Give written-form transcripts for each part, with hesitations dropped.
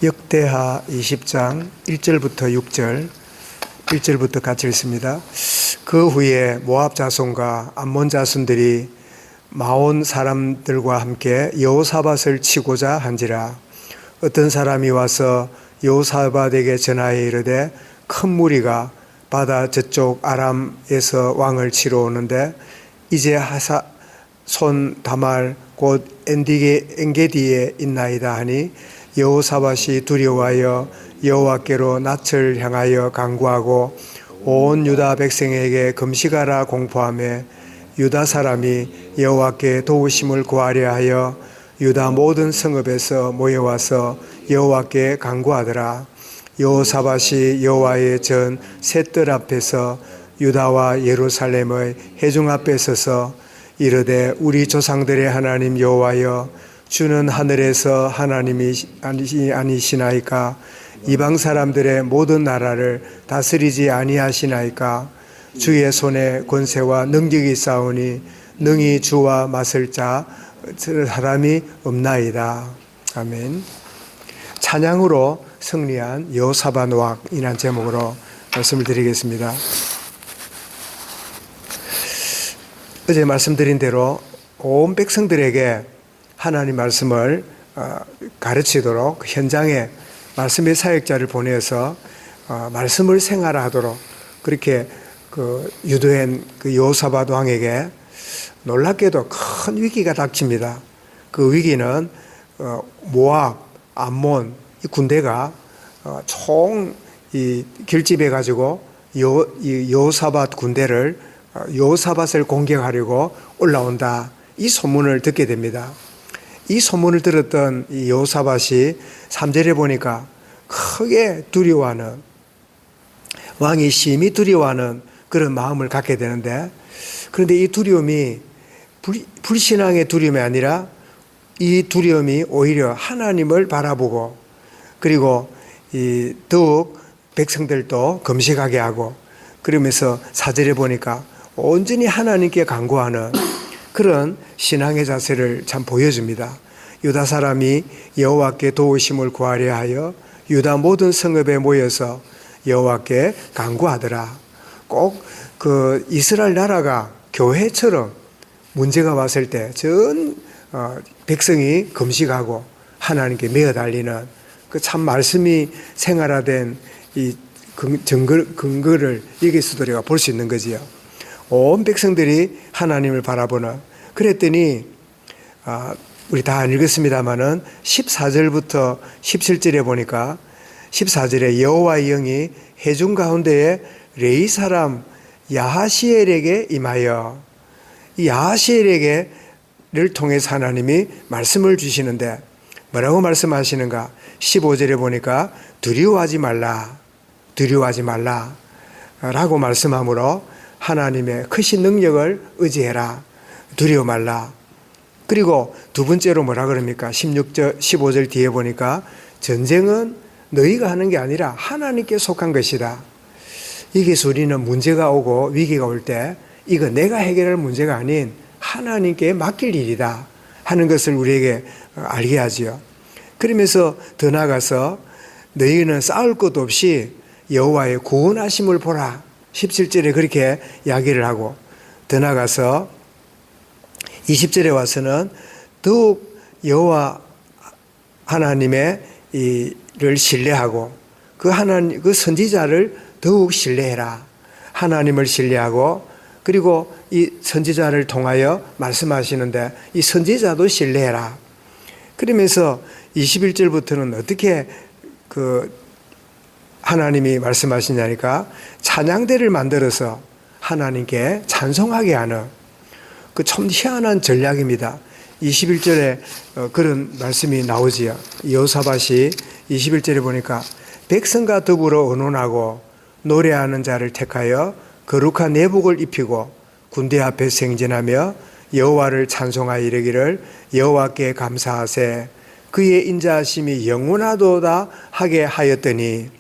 역대하 20장 1절부터 6절, 1절부터 같이 읽습니다. 그 후에 모압 자손과 암몬 자손들이 마온 사람들과 함께 여호사밧을 치고자 한지라. 어떤 사람이 와서 여호사밧에게 전하여 이르되 큰 무리가 바다 저쪽 아람에서 왕을 치러 오는데 이제 하사 손 다말 곧 엔게디에 있나이다 하니 여호사밧이 두려워하여 여호와께로 낯을 향하여 간구하고 온 유다 백성에게 금식하라 공포하며 유다 사람이 여호와께 도우심을 구하려 하여 유다 모든 성읍에서 모여와서 여호와께 간구하더라. 여호사밧이 여호와의 전 셋들 앞에서 유다와 예루살렘의 회중 앞에 서서 이르되 우리 조상들의 하나님 여호와여, 주는 하늘에서 하나님이 아니시나이까? 이방 사람들의 모든 나라를 다스리지 아니하시나이까? 주의 손에 권세와 능력이 있사오니 능히 주와 맞설 자 사람이 없나이다. 아멘. 찬양으로 승리한 여호사밧 왕이라는 제목으로 말씀을 드리겠습니다. 어제 말씀드린 대로 온 백성들에게 하나님 말씀을 가르치도록 현장에 말씀의 사역자를 보내서 말씀을 생활하도록 그렇게 유도한 여호사밧 왕에게 놀랍게도 큰 위기가 닥칩니다. 그 위기는 모압, 암몬 이 군대가 총 결집해 가지고 여호사밧 군대를 여호사밧을 공격하려고 올라온다. 이 소문을 듣게 됩니다. 이 소문을 들었던 이 여호사밧이 3절에 보니까 크게 두려워하는, 왕이 심히 두려워하는 그런 마음을 갖게 되는데, 그런데 이 두려움이 불신앙의 두려움이 아니라 이 두려움이 오히려 하나님을 바라보고, 그리고 더욱 백성들도 금식하게 하고, 그러면서 4절에 보니까 온전히 하나님께 간구하는 그런 신앙의 자세를 참 보여줍니다. 유다 사람이 여호와께 도우심을 구하려 하여 유다 모든 성읍에 모여서 여호와께 간구하더라. 꼭 이스라엘 나라가 교회처럼 문제가 왔을 때 전 백성이 금식하고 하나님께 매어 달리는 그 참 말씀이 생활화된 이 근거를 여기서도 우리가 볼 수 있는 거지요. 온 백성들이 하나님을 바라보는. 그랬더니 우리 다 안 읽었습니다마는 14절부터 17절에 보니까 14절에 여호와의 영이 회중 가운데에 레위 사람 야하시엘에게 임하여, 이 야하시엘에게를 통해서 하나님이 말씀을 주시는데 뭐라고 말씀하시는가? 15절에 보니까 두려워하지 말라 라고 말씀하므로 하나님의 크신 능력을 의지해라. 두려워 말라. 그리고 두 번째로 뭐라 그럽니까? 15절 뒤에 보니까 전쟁은 너희가 하는 게 아니라 하나님께 속한 것이다. 여기서 우리는 문제가 오고 위기가 올 때 이거 내가 해결할 문제가 아닌 하나님께 맡길 일이다 하는 것을 우리에게 알게 하지요. 그러면서 더 나아가서 너희는 싸울 것도 없이 여호와의 구원하심을 보라. 17절에 그렇게 이야기를 하고, 더 나아가서 20절에 와서는 더욱 여호와 하나님의 를 신뢰하고 그 선지자를 더욱 신뢰해라. 하나님을 신뢰하고, 그리고 이 선지자를 통하여 말씀하시는데 이 선지자도 신뢰해라. 그러면서 21절부터는 어떻게 하나님이 말씀하시냐니까 찬양대를 만들어서 하나님께 찬송하게 하는 그 참 희한한 전략입니다. 21절에 그런 말씀이 나오지요. 여호사밧이 21절에 보니까 백성과 더불어 의논하고 노래하는 자를 택하여 거룩한 내복을 입히고 군대 앞에 생전하며 여호와를 찬송하여 이르기를 여호와께 감사하세 그의 인자하심이 영원하도다 하게 하였더니,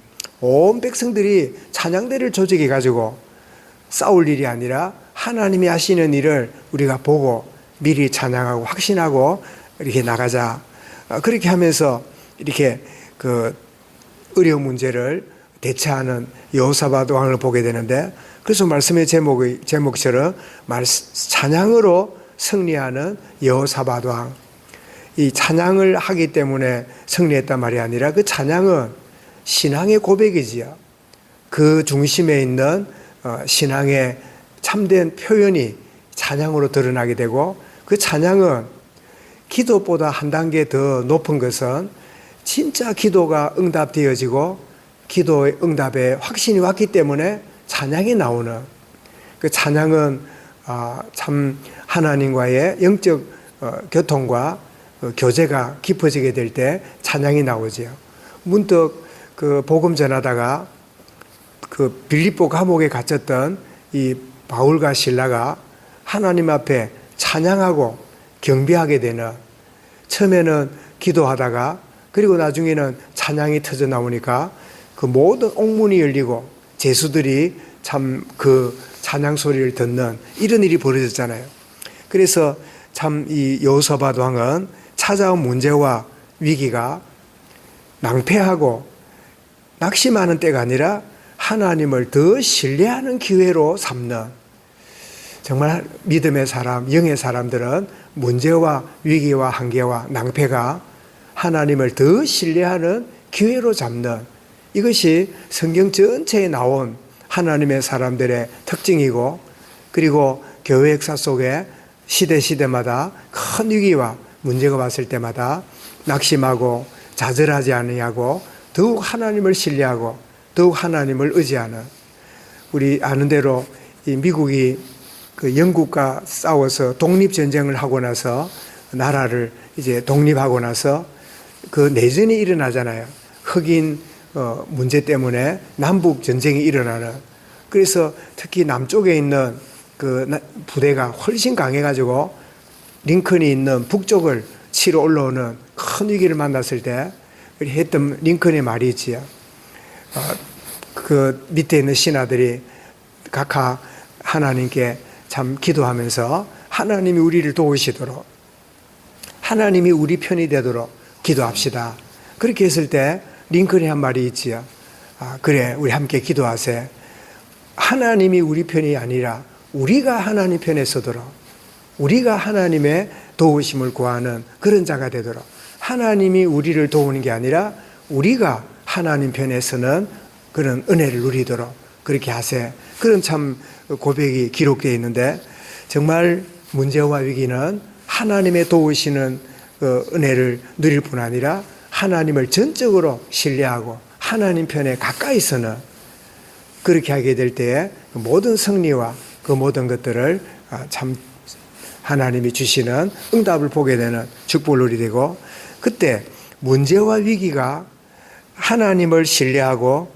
온 백성들이 찬양대를 조직해 가지고 싸울 일이 아니라 하나님이 하시는 일을 우리가 보고 미리 찬양하고 확신하고 이렇게 나가자. 그렇게 하면서 이렇게 그 어려운 문제를 대처하는 여호사밧 왕을 보게 되는데, 그래서 말씀의 제목처럼 찬양으로 승리하는 여호사밧 왕. 이 찬양을 하기 때문에 승리했단 말이 아니라 그 찬양은 신앙의 고백이지요. 그 중심에 있는 신앙의 참된 표현이 찬양으로 드러나게 되고, 그 찬양은 기도보다 한 단계 더 높은 것은 진짜 기도가 응답되어지고 기도의 응답에 확신이 왔기 때문에 찬양이 나오는, 그 찬양은 참 하나님과의 영적 교통과 교제가 깊어지게 될 때 찬양이 나오지요. 문득 그 복음 전하다가 그 빌립보 감옥에 갇혔던 이 바울과 실라가 하나님 앞에 찬양하고 경배하게 되는, 처음에는 기도하다가 그리고 나중에는 찬양이 터져 나오니까 그 모든 옥문이 열리고 제수들이 참 그 찬양 소리를 듣는 이런 일이 벌어졌잖아요. 그래서 참 이 여호사밧 왕은 찾아온 문제와 위기가 낭패하고 낙심하는 때가 아니라 하나님을 더 신뢰하는 기회로 삼는, 정말 믿음의 사람, 영의 사람들은 문제와 위기와 한계와 낭패가 하나님을 더 신뢰하는 기회로 잡는, 이것이 성경 전체에 나온 하나님의 사람들의 특징이고, 그리고 교회 역사 속에 시대마다 큰 위기와 문제가 왔을 때마다 낙심하고 좌절하지 아니하고 더욱 하나님을 신뢰하고 더욱 하나님을 의지하는, 우리 아는 대로 이 미국이 그 영국과 싸워서 독립전쟁을 하고 나서 나라를 이제 독립하고 나서 그 내전이 일어나잖아요. 흑인 문제 때문에 남북 전쟁이 일어나는, 그래서 특히 남쪽에 있는 그 부대가 훨씬 강해가지고 링컨이 있는 북쪽을 치러 올라오는 큰 위기를 만났을 때 했던 링컨의 말이 있지요. 그 밑에 있는 신하들이 각각 하나님께 참 기도하면서 하나님이 우리를 도우시도록, 하나님이 우리 편이 되도록 기도합시다. 그렇게 했을 때 링컨이 한 말이 있지요. 그래, 우리 함께 기도하세. 하나님이 우리 편이 아니라 우리가 하나님 편에 서도록, 우리가 하나님의 도우심을 구하는 그런 자가 되도록, 하나님이 우리를 도우는 게 아니라 우리가 하나님 편에 서는 그런 은혜를 누리도록 그렇게 하세. 그런 참 고백이 기록되어 있는데, 정말 문제와 위기는 하나님의 도우시는 은혜를 누릴 뿐 아니라 하나님을 전적으로 신뢰하고 하나님 편에 가까이 서는, 그렇게 하게 될 때에 모든 승리와 그 모든 것들을 참 하나님이 주시는 응답을 보게 되는 축복을 누리게 되고, 그때 문제와 위기가 하나님을 신뢰하고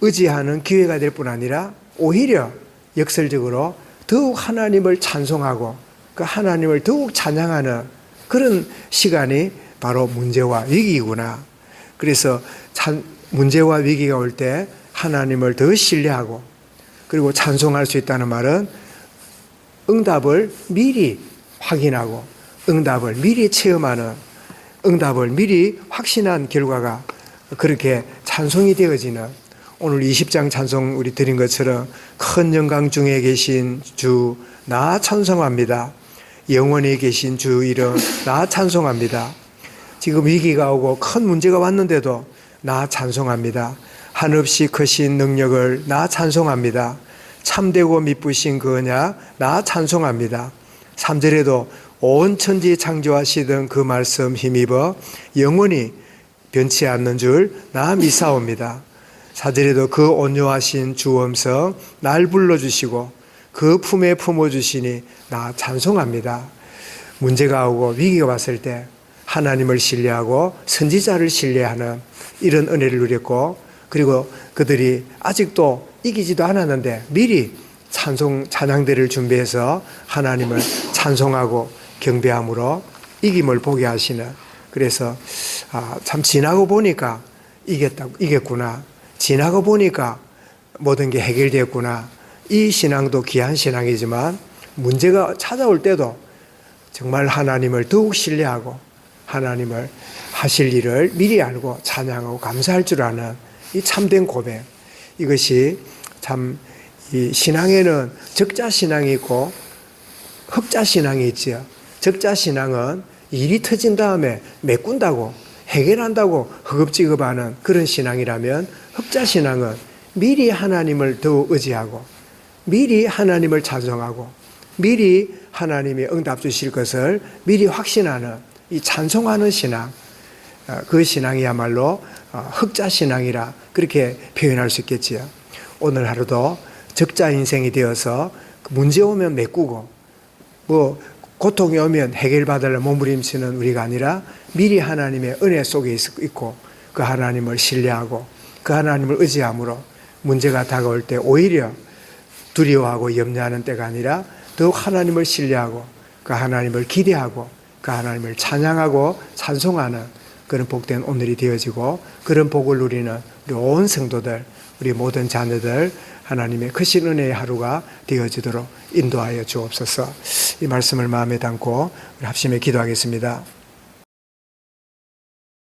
의지하는 기회가 될 뿐 아니라 오히려 역설적으로 더욱 하나님을 찬송하고 그 하나님을 더욱 찬양하는 그런 시간이 바로 문제와 위기이구나. 그래서 문제와 위기가 올 때 하나님을 더 신뢰하고 그리고 찬송할 수 있다는 말은 응답을 미리 확인하고 응답을 미리 체험하는, 응답을 미리 확신한 결과가 그렇게 찬송이 되어지는, 오늘 20장 찬송 우리 드린 것처럼 큰 영광 중에 계신 주 나 찬송합니다. 영원히 계신 주 이름 나 찬송합니다. 지금 위기가 오고 큰 문제가 왔는데도 나 찬송합니다. 한없이 크신 능력을 나 찬송합니다. 참되고 미쁘신 그 언약 나 찬송합니다. 3절에도 온 천지 창조하시던 그 말씀 힘입어 영원히 변치 않는 줄 나 미사옵니다. 4절에도 그 온유하신 주 음성 날 불러주시고 그 품에 품어주시니 나 찬송합니다. 문제가 오고 위기가 왔을 때 하나님을 신뢰하고 선지자를 신뢰하는 이런 은혜를 누렸고, 그리고 그들이 아직도 이기지도 않았는데 미리 찬양대를 준비해서 하나님을 찬송하고 경배함으로 이김을 보게 하시는, 그래서 참 지나고 보니까 이겼구나, 지나고 보니까 모든 게 해결되었구나. 이 신앙도 귀한 신앙이지만 문제가 찾아올 때도 정말 하나님을 더욱 신뢰하고 하나님을 하실 일을 미리 알고 찬양하고 감사할 줄 아는 이 참된 고백, 이것이 참 이 신앙에는 적자 신앙이 있고 흑자 신앙이 있지요. 적자 신앙은 일이 터진 다음에 메꾼다고 해결한다고 허겁지겁하는 그런 신앙이라면, 흑자 신앙은 미리 하나님을 더 의지하고 미리 하나님을 찬송하고 미리 하나님이 응답 주실 것을 미리 확신하는 이 찬송하는 신앙, 그 신앙이야말로 흑자 신앙이라 그렇게 표현할 수 있겠지요. 오늘 하루도 적자 인생이 되어서 문제 오면 메꾸고 뭐 고통이 오면 해결받으려 몸부림치는 우리가 아니라 미리 하나님의 은혜 속에 있고 그 하나님을 신뢰하고 그 하나님을 의지함으로 문제가 다가올 때 오히려 두려워하고 염려하는 때가 아니라 더욱 하나님을 신뢰하고 그 하나님을 기대하고 그 하나님을 찬양하고 찬송하는 그런 복된 오늘이 되어지고, 그런 복을 누리는 우리 온 성도들, 우리 모든 자녀들 하나님의 크신 은혜의 하루가 되어지도록 인도하여 주옵소서. 이 말씀을 마음에 담고 우리 합심에 기도하겠습니다.